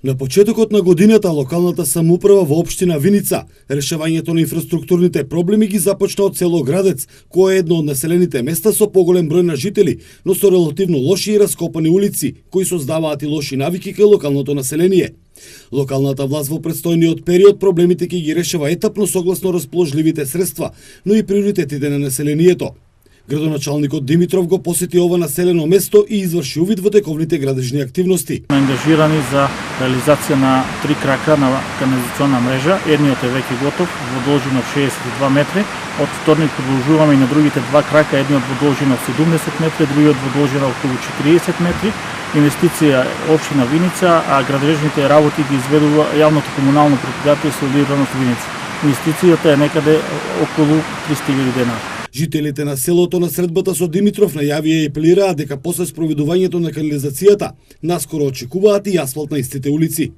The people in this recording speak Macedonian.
На почетокот на годината, локалната самоуправа во општина Виница решавањето на инфраструктурните проблеми ги започна од село Градец, кое е едно од населените места со поголем број на жители, но со релативно лоши и раскопани улици, кои создаваат и лоши навики кај локалното население. Локалната власт во предстојниот период проблемите ќе ги решава етапно согласно расположливите средства, но и приоритетите на населението. Градоначалникот Димитров го посети ова населено место и изврши увид во тековните градежни активности. Ангажирани за реализација на 3 крака на канализационна мрежа. Едниот е веќе готов во должина 62 метри. Од вторник продолжуваме и на другите 2 крака, едниот во должина 70 метри, другиот во должина околу 40 метри. Инвестиција општина Виница, а градежните работи ги изведува јавното комунално претпријатие Солидарност Виница. Инвестицијата е некаде околу 300.000 денари. Жителите на селото на средбата со Димитров најавија и апелираат дека после спроведувањето на канализацијата наскоро очекуваат и асфалт на истите улици.